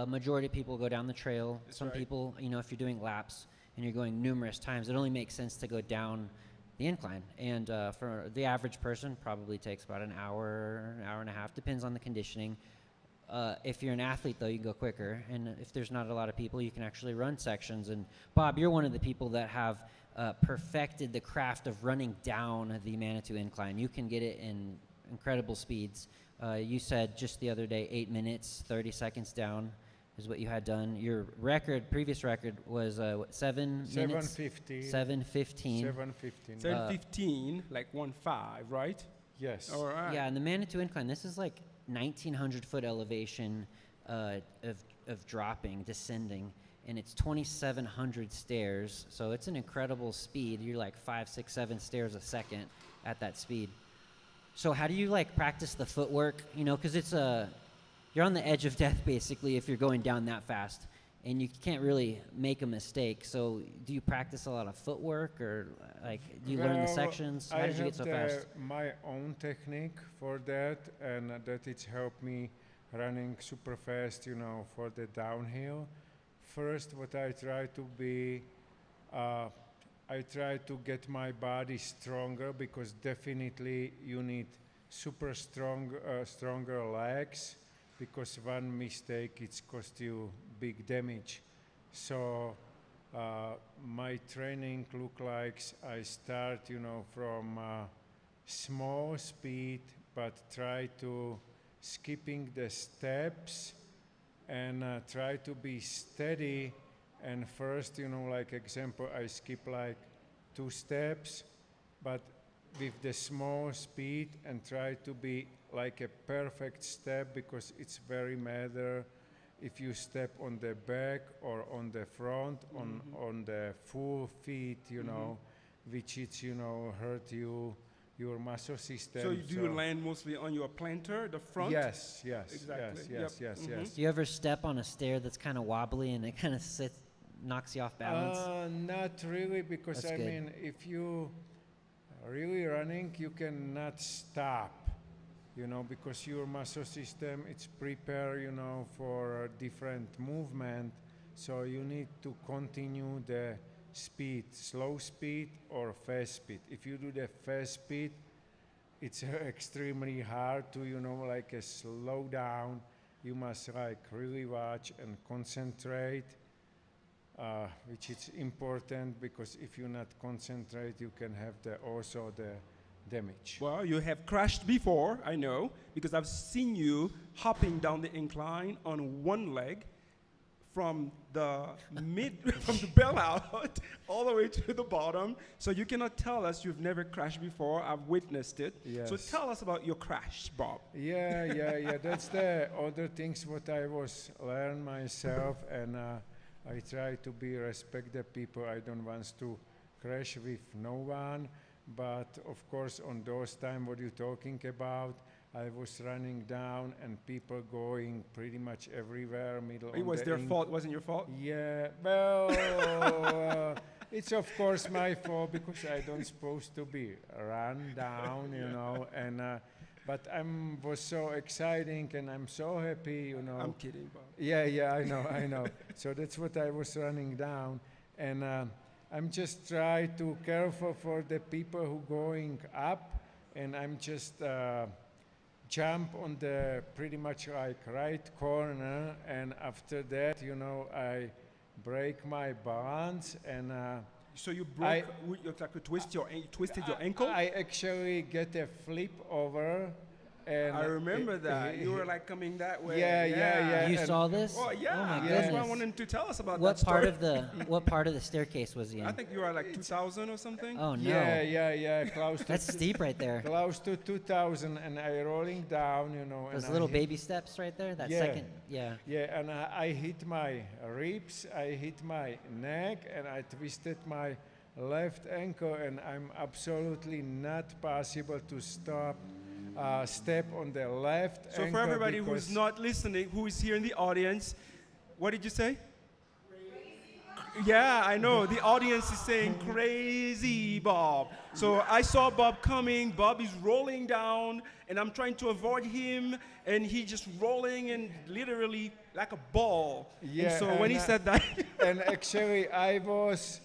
S3: Majority of people go down the trail.
S1: That's
S3: Some
S1: right.
S3: people, if you're doing laps and you're going numerous times, it only makes sense to go down the incline. And for the average person, probably takes about an hour and a half. Depends on the conditioning. If you're an athlete, though, you can go quicker. And if there's not a lot of people, you can actually run sections. And Bob, you're one of the people that have perfected the craft of running down the Manitou Incline. You can get it in incredible speeds. You said just the other day, 8 minutes, 30 seconds down is what you had done. Your previous record was 7 minutes?
S2: 7:50.
S3: 7:15.
S2: 7:15.
S1: 7:15, like 1:5, right?
S2: Yes.
S1: All right.
S3: Yeah, and the Manitou Incline, this is like 1,900-foot elevation of dropping, descending, and it's 2,700 stairs, so it's an incredible speed. You're like 5, 6, 7 stairs a second at that speed. So how do you practice the footwork? Because you're on the edge of death basically if you're going down that fast, and you can't really make a mistake. So do you practice a lot of footwork, or do you learn the
S2: Well,
S3: sections? How
S2: I
S3: did you get so
S2: have
S3: fast?
S2: my own technique for that, and that it's helped me running super fast, for the downhill. First, what I try to be, I try to get my body stronger, because definitely you need super stronger legs, because one mistake it's cost you big damage. So my training look like I start, from small speed, but try to skipping the steps and try to be steady. And first, example, I skip like 2 steps, but with the small speed, and try to be like a perfect step, because it's very matter if you step on the back or on the front, on the full feet, which it's, hurt your muscle system.
S1: So do you land mostly on your plantar, the front?
S2: Yes,
S1: Exactly.
S2: yes.
S3: Do you ever step on a stair that's kind of wobbly and it kind of knocks you off balance?
S2: Not really, because
S3: That's good.
S2: mean, if you are really running, you cannot stop, because your muscle system, it's prepared, for a different movement. So you need to continue the speed, slow speed or fast speed. If you do the fast speed, it's extremely hard to, slow down. You must really watch and concentrate, which is important, because if you not concentrate, you can have also the damage.
S1: Well, you have crashed before, I know, because I've seen you hopping down the incline on one leg from the from the bailout all the way to the bottom. So you cannot tell us you've never crashed before. I've witnessed it.
S2: Yes.
S1: So tell us about your crash, Bob.
S2: Yeah. That's the other things what I was learn myself, and I try to respect the people. I don't want to crash with no one, but of course on those time what you're talking about, I was running down and people going pretty much everywhere,
S1: It was their fault, wasn't your fault?
S2: Yeah, well, it's of course my fault, because I don't supposed to be run down, and but was so exciting and I'm so happy,
S1: I'm kidding, Bob.
S2: Yeah, I know. So that's what I was running down, and I'm just try to careful for the people who going up, and I'm just jump on the pretty much right corner, and after that, I break my balance, and
S1: So you broke, you twisted your ankle?
S2: I actually get a flip over. And
S1: I remember that. You were like coming that way.
S2: Yeah.
S3: You
S2: and
S3: saw this?
S1: Oh, yeah.
S3: Oh my
S1: That's
S3: goodness.
S1: why I wanted to tell us about
S3: What
S1: that
S3: part
S1: story.
S3: of the what part of the staircase was he in?
S1: I think you were like 2000 or something.
S3: Oh no.
S2: Yeah, close to
S3: That's steep right there.
S2: close to 2000, and I rolling down,
S3: Those
S2: and
S3: little
S2: I
S3: baby steps right there. That
S2: Yeah.
S3: second. Yeah.
S2: Yeah, and I hit my ribs, I hit my neck, and I twisted my left ankle, and I'm absolutely not possible to step on the left
S1: So
S2: ankle.
S1: for everybody who's
S2: because-
S1: not listening, who is here in the audience, what did you say? Yeah, I know. The audience is saying crazy Bob. So I saw Bob coming. Bob is rolling down, and I'm trying to avoid him, and he just rolling and literally like a ball.
S2: Yeah,
S1: And so when he
S2: and,
S1: said that,
S2: and actually I was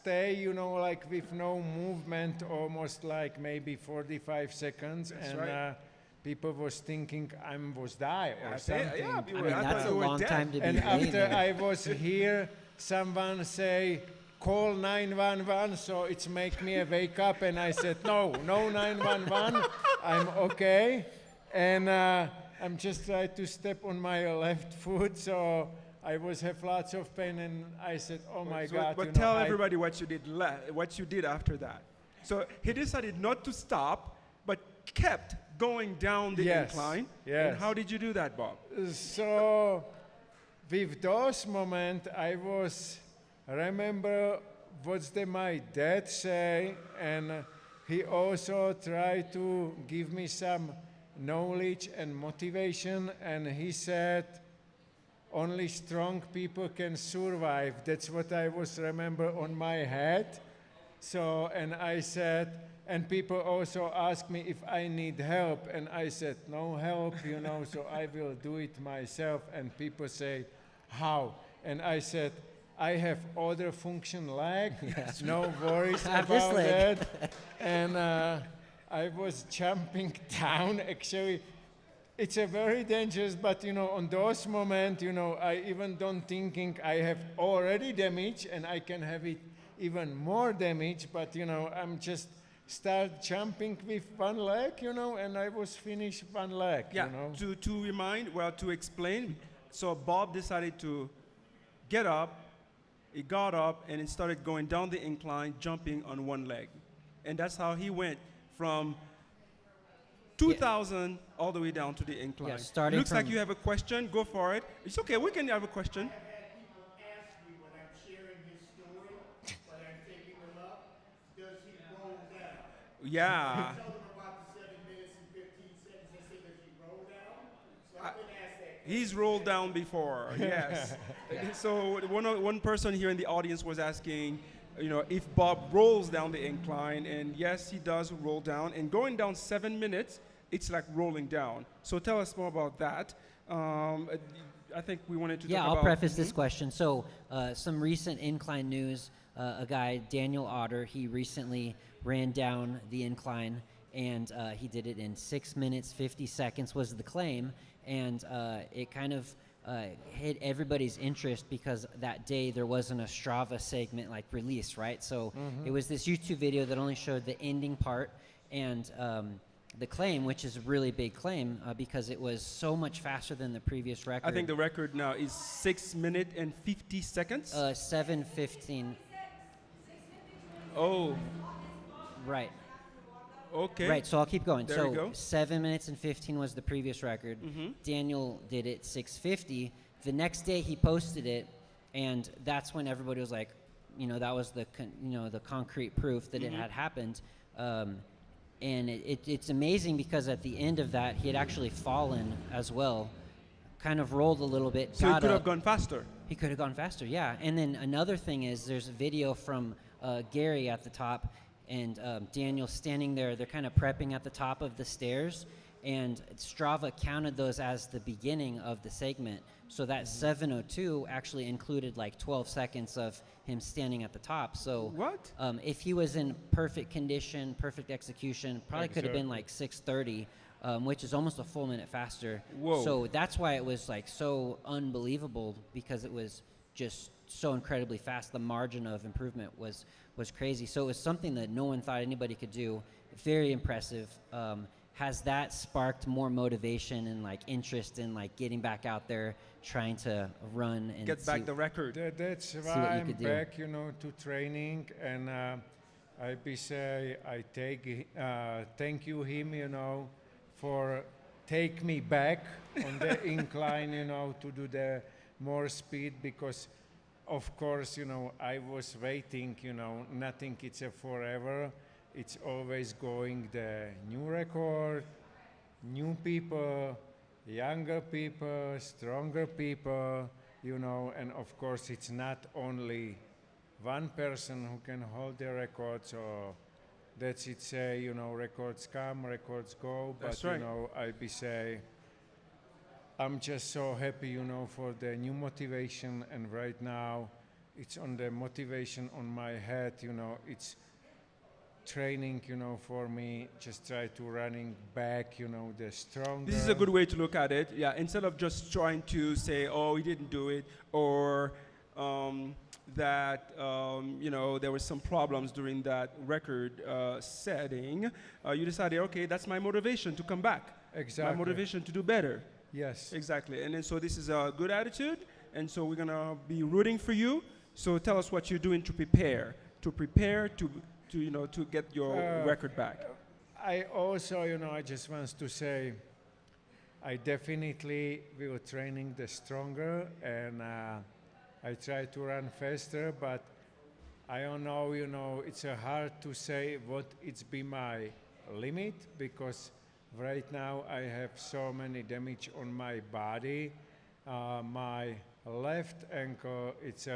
S2: stay, like with no movement, almost like maybe 45 seconds.
S1: That's
S2: and
S1: right.
S2: People was thinking I was die or
S1: yeah,
S2: something.
S1: yeah,
S3: I mean,
S1: I
S3: that's
S1: thought
S3: a
S1: you were
S3: long
S1: dead.
S3: time to be
S2: And
S3: laying
S2: after
S3: there.
S2: I was here, someone say, call 911, so it's make me wake up, and I said, no 911, I'm okay. And I'm just trying to step on my left foot, so I have lots of pain, and I said, oh my
S1: So,
S2: God.
S1: but tell everybody what you did after that. So he decided not to stop, but kept going down the
S2: Yes,
S1: incline.
S2: yes.
S1: And how did you do that, Bob?
S2: So with those moments, I remember what my dad say, and he also tried to give me some knowledge and motivation, and he said, only strong people can survive. That's what I remember on my head. So, and I said, and people also ask me if I need help, and I said, no help, so I will do it myself. And people say, how? And I said, I have other function leg, no worries
S3: I have this
S2: about
S3: leg.
S2: that. And I was jumping down, actually. It's a very dangerous, but on those moments, I even don't thinking I have already damage and I can have it even more damage, but I'm just start jumping with one leg, and I was finished one leg,
S1: Yeah, to explain, so Bob decided to get up, he got up, and he started going down the incline, jumping on one leg. And that's how he went from 2,000 all the way down to the incline.
S3: Yeah, starting
S1: Looks like
S3: from-
S1: you have a question. Go for it. It's okay. We can have a question.
S4: I've had people ask me when I'm sharing his story, when I'm taking them up, does he roll down?
S1: Yeah.
S4: I told them about the 7 minutes and 15 seconds. They say, does he roll down? So I've been asked that.
S1: He's rolled down before, yes. So one person here in the audience was asking, if Bob rolls down the incline, and yes, he does roll down. And going down 7 minutes, it's like rolling down. So tell us more about that. I think we wanted to talk
S3: Yeah,
S1: about...
S3: I'll preface this question. So, some recent incline news. A guy, Daniel Otter, he recently ran down the incline, and he did it in 6 minutes, 50 seconds was the claim. And it kind of hit everybody's interest because that day there wasn't a Strava segment like released, right? So it was this YouTube video that only showed the ending part and the claim, which is a really big claim because it was so much faster than the previous record.
S1: I think the record now is 6 minutes and 50 seconds.
S3: 7:15.
S1: Oh,
S3: Right.
S1: okay.
S3: Right, so I'll keep going.
S1: There
S3: so
S1: we go.
S3: 7 minutes and 15 was the previous record. Daniel did it 6:50. The next day he posted it, and that's when everybody was like, that was the the concrete proof that it had happened. And it's amazing because at the end of that he had actually fallen as well, kind of rolled a little bit.
S1: So it
S3: got
S1: could
S3: up.
S1: have gone faster.
S3: He could have gone faster, yeah. And then another thing is there's a video from Gary at the top and Daniel standing there. They're kind of prepping at the top of the stairs, and Strava counted those as the beginning of the segment. So that 7:02 actually included like 12 seconds of him standing at the top. So
S1: What?
S3: if he was in perfect condition, perfect execution, probably could have been like 6:30. Which is almost a full minute faster.
S1: Whoa.
S3: So that's why it was like so unbelievable, because it was just so incredibly fast. The margin of improvement was crazy. So it was something that no one thought anybody could do. Very impressive. Has that sparked more motivation and like interest in like getting back out there, trying to run and
S1: Get back the record.
S2: That's
S3: what
S2: why
S3: you
S2: I'm
S3: could do.
S2: back, to training, and I be say I take thank you him, for take me back on the incline, to do the more speed, because of course, I was waiting, nothing it's a forever. It's always going the new record, new people, younger people, stronger people, and of course it's not only one person who can hold the record, so that's it say, records come, records go, but
S1: That's right.
S2: I be say, I'm just so happy, for the new motivation, and right now it's on the motivation on my head, it's training, for me, just try to running back, the stronger.
S1: This is a good way to look at it. Yeah, instead of just trying to say, oh, he didn't do it, or that there was some problems during that record setting. You decided, okay, that's my motivation to come back.
S2: Exactly.
S1: My motivation to do better.
S2: Yes.
S1: Exactly. And then so this is a good attitude, and so we're gonna be rooting for you. So tell us what you're doing to prepare to get your record back.
S2: I also, I just want to say, I definitely will training the stronger, and I try to run faster, but I don't know, it's hard to say what it's be my limit, because right now I have so many damage on my body. My left ankle, it's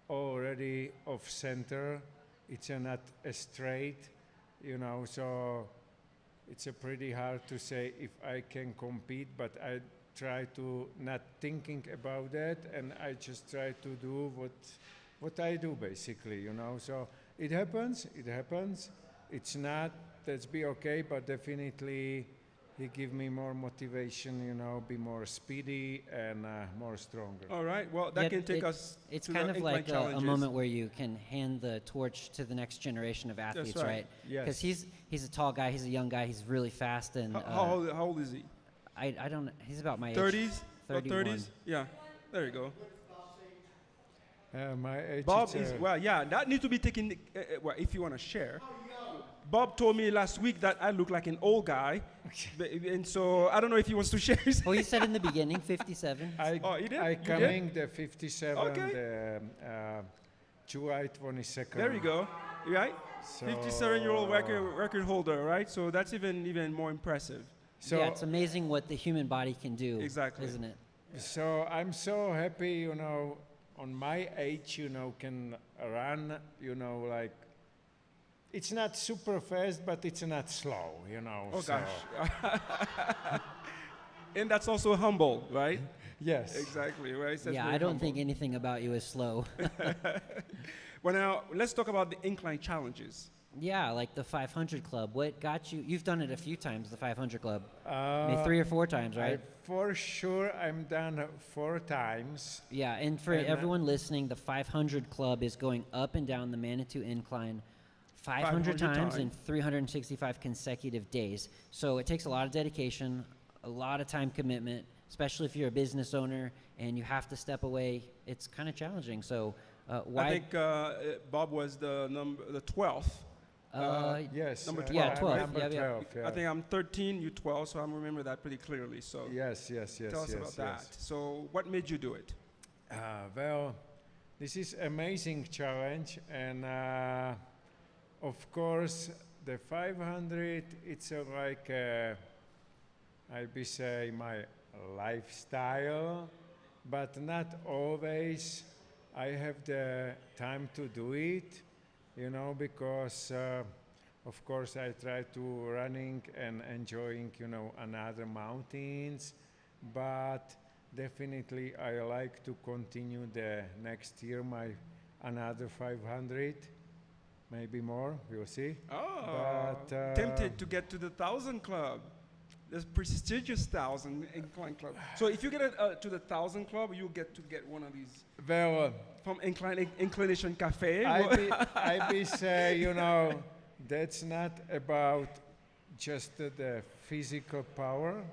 S2: already off center. It's not straight, so it's pretty hard to say if I can compete, but I try to not thinking about that, and I just try to do what I do basically, so it happens, it's not, that's be okay, but definitely he give me more motivation, be more speedy and more stronger.
S1: All right. Well, that
S3: Yeah,
S1: can take us
S3: It's
S1: to
S3: kind
S1: the
S3: of
S1: incline
S3: like a
S1: challenges.
S3: moment where you can hand the torch to the next generation of athletes,
S1: right.
S2: Yes.
S3: Because he's a tall guy, he's a young guy, he's really fast, and
S1: How old is he?
S3: I don't. He's about my age.
S1: 30s? About
S3: 31.
S1: 30s? Yeah. There you go.
S2: My age
S1: Bob
S2: is,
S1: is, well, yeah, that needs to be taken, well, if you want to share. Bob told me last week that I look like an old guy, and so I don't know if he wants to share his.
S3: Oh, you said in the beginning, 57.
S1: Oh, you did?
S2: I
S1: You did?
S2: coming the 57,
S1: Okay.
S2: the July 22nd.
S1: There you go. Right?
S2: So,
S1: 57-year-old record holder, right? So that's even more impressive.
S2: So,
S3: Yeah, it's amazing what the human body can do.
S1: Exactly.
S3: Isn't it?
S2: so I'm so happy, you know, on my age, you know, can run, you know, like, it's not super fast, but it's not slow, you know.
S1: Oh,
S2: so.
S1: gosh. And that's also humble, right?
S2: Yes.
S1: Exactly, right? So that's
S3: Yeah,
S1: very
S3: I don't
S1: humble.
S3: think anything about you is slow.
S1: Well, now, let's talk about the incline challenges.
S3: Yeah, like the 500 Club. What got you? You've done it a few times, the 500 Club. Maybe 3 or 4 times, right?
S2: For sure, I'm done 4 times.
S3: Yeah, and for
S2: And,
S3: everyone listening, the 500 Club is going up and down the Manitou Incline 500 times in 365 consecutive days. So it takes a lot of dedication, a lot of time commitment, especially if you're a business owner and you have to step away. It's kind of challenging. So why?
S1: I think Bob was the 12th.
S2: Yes.
S1: Number
S3: yeah,
S1: 12.
S3: 12.
S2: Number
S3: Yeah, yeah.
S2: 12, yeah.
S1: I think I'm 13, you 12, so I remember that pretty clearly. So
S2: Yes.
S1: tell us about that. So what made you do it?
S2: Well, this is amazing challenge, and of course, the 500. It's like I be say my lifestyle, but not always. I have the time to do it, you know, because of course I try to running and enjoying, you know, another mountains, but definitely I like to continue the next year my another 500, maybe more. We'll see.
S1: Oh,
S2: But,
S1: tempted to get to the 1,000 Club. This prestigious 1,000 Incline Club. So if you get to the 1,000 Club, you'll get one of these
S2: Well,
S1: from Inclination Cafe.
S2: I be say, you know, that's not about just the physical power,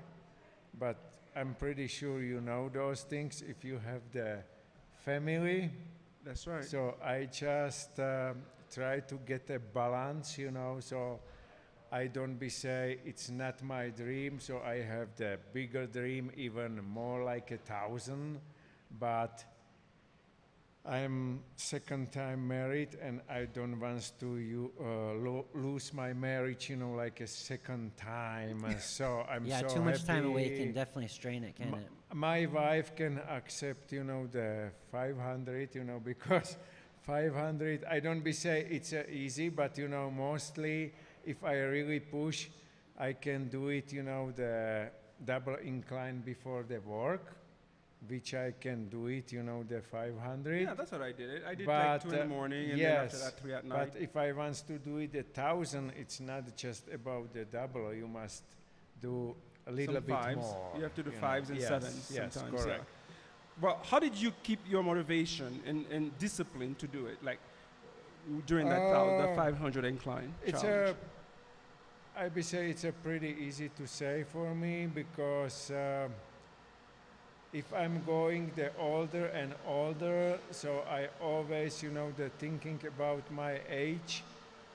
S2: but I'm pretty sure you know those things if you have the family.
S1: That's right.
S2: So I just try to get a balance, you know, so I don't be say it's not my dream, so I have the bigger dream, even more like 1,000, but I'm second time married and I don't want to lose my marriage, you know, like a second time. So I'm
S3: Yeah,
S2: so
S3: too much time away
S2: happy.
S3: can definitely strain it, can it?
S2: My wife can accept, you know, the 500, you know, because 500, I don't be say it's easy, but, you know, mostly if I really push, I can do it, you know, the double incline before the work, which I can do it, you know, the 500.
S1: Yeah, that's what I did. I did like 2 in the morning and then after that 3 at night.
S2: But if I want to do it 1,000, it's not just about the double. You must do a little
S1: Some
S2: bit
S1: fives.
S2: more.
S1: You have to do
S2: know.
S1: 5s and
S2: Yes,
S1: 7s
S2: yes,
S1: sometimes.
S2: correct.
S1: Yeah. Well, how did you keep your motivation and discipline to do it? Like during the 500 incline challenge?
S2: I be say it's a pretty easy to say for me because if I'm going the older and older, so I always, you know, the thinking about my age,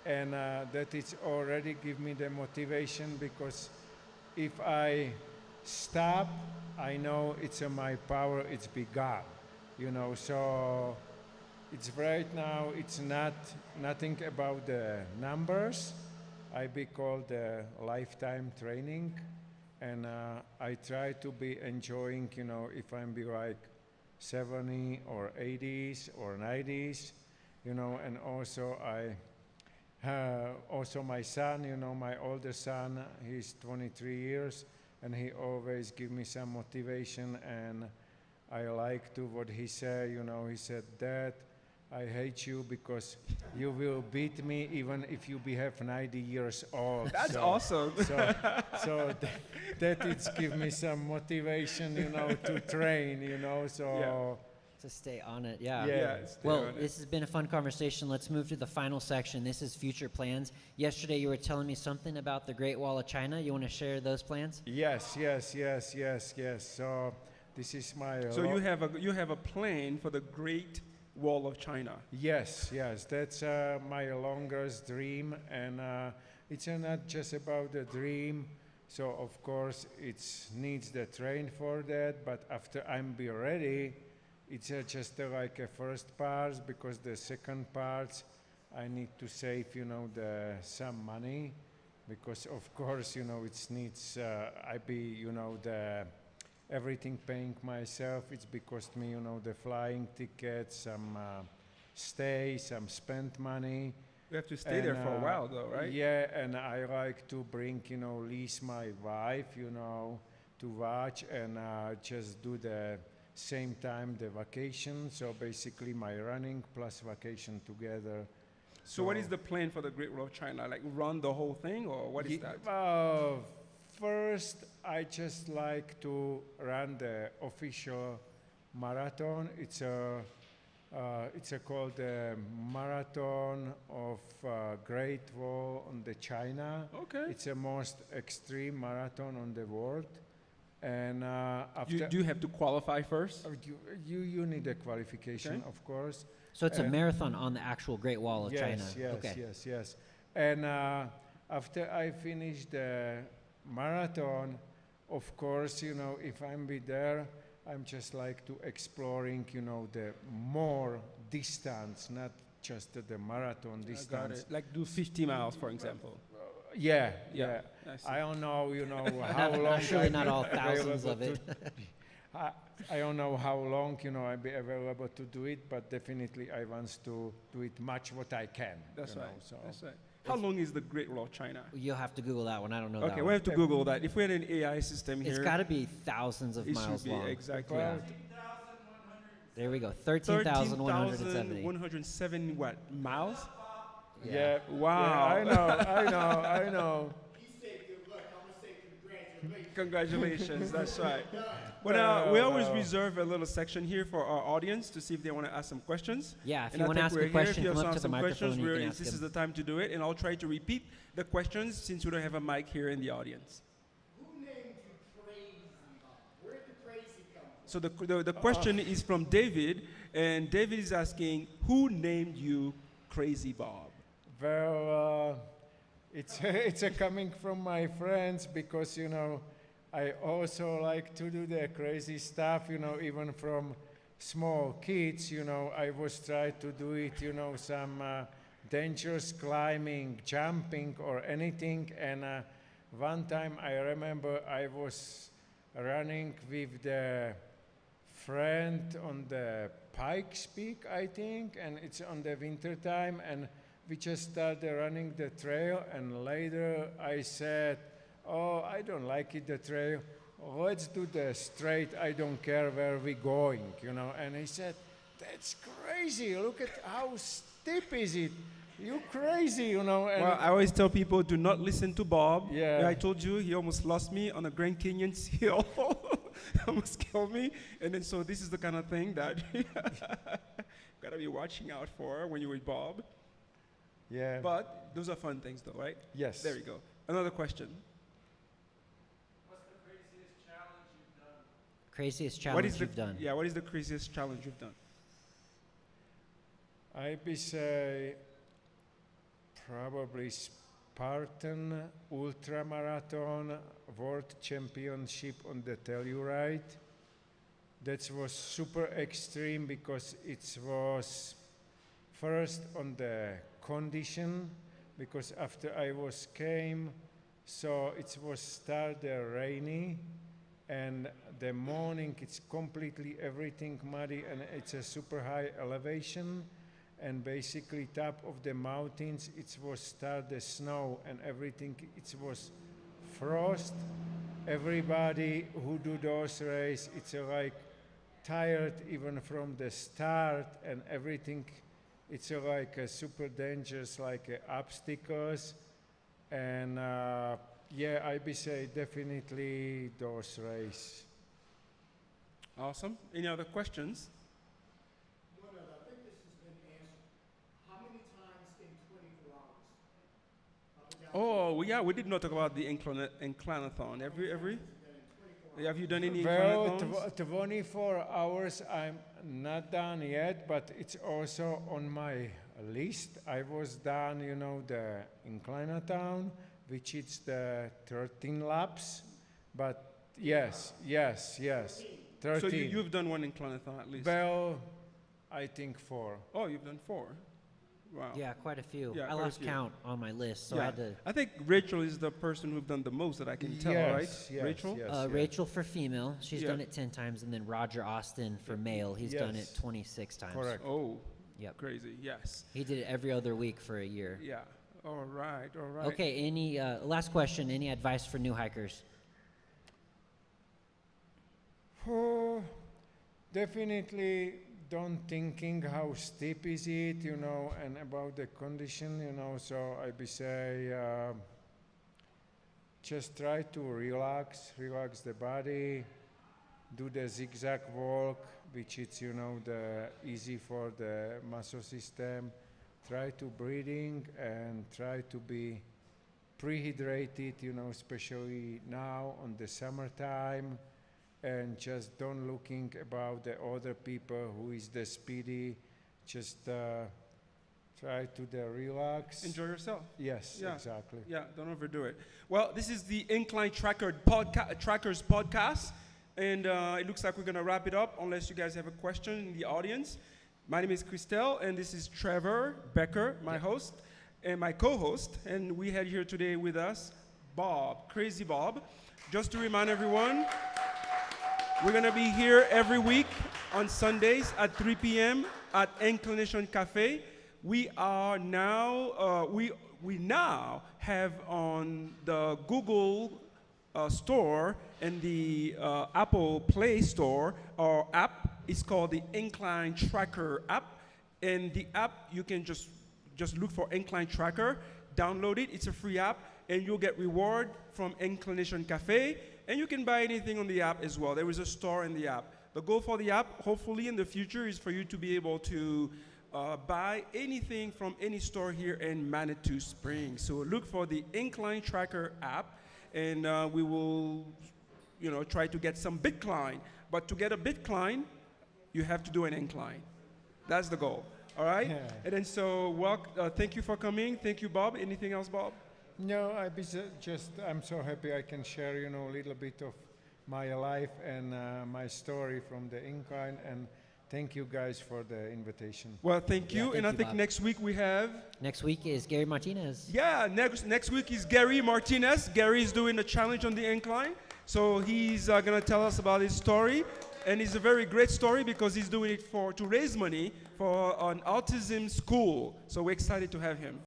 S2: and that it's already give me the motivation because if I stop, I know it's my power, it's begun, you know. So it's right now, it's nothing about the numbers. I be called lifetime training, and I try to be enjoying, you know, if I'm be like 70 or 80s or 90s, you know, and also also my son, you know, my older son, he's 23 years, and he always give me some motivation, and I like to what he said, you know, he said, "Dad, I hate you because you will beat me even if you have 90 years old."
S1: That's awesome.
S2: So that it's give me some motivation, you know, to train, you know, so.
S3: To stay on it, yeah.
S1: Yes,
S3: Well,
S1: stay on it.
S3: this has been a fun conversation. Let's move to the final section. This is future plans. Yesterday, you were telling me something about the Great Wall of China. You want to share those plans?
S2: Yes. So this is my.
S1: So you have a plan for the Great Wall of China.
S2: Yes, yes, that's my longest dream, and it's not just about the dream. So of course it needs the train for that, but after I'm be ready, it's just like a first part, because the second part I need to save, some money, because of course, it needs I be, the everything paying myself. It's cost me, the flying tickets, some stay, some spent money.
S1: You have to stay there for a while, though, right?
S2: Yeah, and I like to bring, lease my wife, to watch and just do the same time the vacation. So basically my running plus vacation together.
S1: So what is the plan for the Great Wall of China? Like run the whole thing, or what is that?
S2: First, I just like to run the official marathon. It's called the Marathon of Great Wall on the China.
S1: Okay.
S2: It's the most extreme marathon on the world. And
S1: Do you have to qualify first?
S2: you need a qualification,
S1: Okay.
S2: of course.
S3: So it's a marathon on the actual Great Wall of China.
S2: Yes. And after I finish the marathon, of course, if I'm be there, I'm just like to exploring, the more distance, not just the marathon
S1: I got
S2: distance.
S1: it. Like do 50 miles, for example.
S2: Yeah.
S1: I see.
S2: I don't know, how long.
S3: Naturally, not all
S2: I'll be
S3: thousands of
S2: available
S3: it.
S2: I don't know how long, I'll be available to do it, but definitely I want to do it much what I can.
S1: That's right.
S2: So.
S1: That's right. How long is the Great Wall of China?
S3: You'll have to Google that one. I don't know that
S1: Okay,
S3: one.
S1: we have to Google that. If we had an AI system here,
S3: It's got to be thousands of
S1: it
S3: miles
S1: should be
S3: long.
S1: exactly.
S2: Well,
S3: There we go. 13,170.
S1: 13,107 what miles?
S2: Yeah.
S1: Wow.
S2: Yeah, I know.
S4: He said good luck. I'm gonna say congratulations.
S1: Congratulations. That's right. Well, we always reserve a little section here for our audience to see if they want to ask some questions.
S3: Yeah, if
S1: And
S3: you
S1: I
S3: want to
S1: think
S3: ask
S1: we're
S3: a
S1: here.
S3: question,
S1: If you
S3: come
S1: have
S3: up to the
S1: some
S3: microphone.
S1: questions,
S3: You can ask
S1: this is
S3: them.
S1: the time to do it, and I'll try to repeat the questions since we don't have a mic here in the audience.
S4: Who named you Crazy Bob? Where'd the crazy come from?
S1: So the question is from David, and David is asking, who named you Crazy Bob?
S2: Well, it's coming from my friends, because I also like to do the crazy stuff. Even from small kids. I was trying to do it. Some dangerous climbing, jumping, or anything. And one time I remember I was running with the friend on the Pikes Peak, I think, and it's on the winter time, and we just started running the trail, and later I said, oh, I don't like it, the trail. Let's do the straight, I don't care where we're going, And he said, that's crazy. Look at how steep is it. You crazy, And
S1: Well, I always tell people, do not listen to Bob.
S2: Yeah.
S1: I told you, he almost lost me on a Grand Canyon hill. Almost killed me. And then so this is the kind of thing that you gotta be watching out for when you're with Bob.
S2: yeah.
S1: But those are fun things though, right?
S2: Yes.
S1: There you go. Another question.
S3: Craziest
S1: What
S3: challenge
S1: is the,
S3: you've done.
S1: Yeah, what is the craziest challenge you've done?
S2: I be say probably Spartan Ultramarathon World Championship on the Telluride. That was super extreme because it was first on the condition, because after I was came, so it was started rainy, and the morning it's completely everything muddy, and it's a super high elevation, and basically top of the mountains it was started snow and everything, it was frost. Everybody who do those race, it's like tired even from the start, and everything, it's like a super dangerous, like obstacles. And yeah, I be say definitely those race.
S1: Awesome. Any other questions?
S4: One other, I think this has been answered. How many times in 24 hours? Up and down?
S1: Oh, yeah, we did not talk about the inclinathon. Every? Have you done any
S2: Well,
S1: inclinathons?
S2: 24 hours I'm not done yet, but it's also on my list. I was done, the Inclinathon, which is the 13 laps, but yes, 13.
S1: So you've done one inclinathon at least.
S2: Well, I think 4.
S1: Oh, you've done 4. Wow.
S3: Yeah, quite a few.
S1: Yeah,
S3: I
S1: quite a
S3: lost
S1: few.
S3: count on my list, so I
S1: Yeah.
S3: had to.
S1: I think Rachel is the person who've done the most that I can tell,
S2: Yes,
S1: right?
S2: yes,
S1: Rachel?
S2: yes.
S3: Rachel for female, she's
S1: Yeah.
S3: done it 10 times, and then Roger Austin for male, he's done it
S2: Yes.
S3: 26 times.
S2: Correct.
S1: Oh,
S3: Yep.
S1: crazy. Yes.
S3: He did it every other week for a year.
S1: Yeah. All right. All right.
S3: Okay, any last question, any advice for new hikers?
S2: Oh, definitely don't thinking how steep is it, and about the condition, so I be say, just try to relax the body, do the zigzag walk, which is, the easy for the muscle system. Try to breathing and try to be prehydrated, especially now on the summertime. And just don't looking about the other people who is the speedy. Just try to relax.
S1: Enjoy yourself.
S2: Yes,
S1: Yeah.
S2: exactly.
S1: Yeah, don't overdo it. Well, this is the Incline Trackers podcast, and it looks like we're going to wrap it up unless you guys have a question in the audience. My name is Christel, and this is Trevor Becker, my host, and my co-host, and we had here today with us Bob, Crazy Bob. Just to remind everyone, we're going to be here every week on Sundays at 3 p.m. at Inclination Cafe. We are now, we now have on the Google store and the Apple Play Store our app. It's called the Incline Tracker app. And the app, you can just look for Incline Tracker, download it. It's a free app, and you'll get reward from Inclination Cafe. And you can buy anything on the app as well. There is a store in the app. The goal for the app, hopefully in the future, is for you to be able to buy anything from any store here in Manitou Springs. So look for the Incline Tracker app, and we will, try to get some Bitcoin. But to get a Bitcoin, you have to do an incline. That's the goal. All right?
S2: Yeah.
S1: And then so, thank you for coming. Thank you, Bob. Anything else, Bob?
S2: No, I'm so happy I can share, a little bit of my life and my story from the Incline, and thank you guys for the invitation.
S1: Well, thank you.
S3: thank
S1: And I
S3: you,
S1: think
S3: Bob.
S1: next week we have,
S3: Next week is Gary Martinez.
S1: yeah, next week is Gary Martinez. Gary is doing a challenge on the incline. So he's going to tell us about his story. And it's a very great story because he's doing it to raise money for an autism school. So we're excited to have him.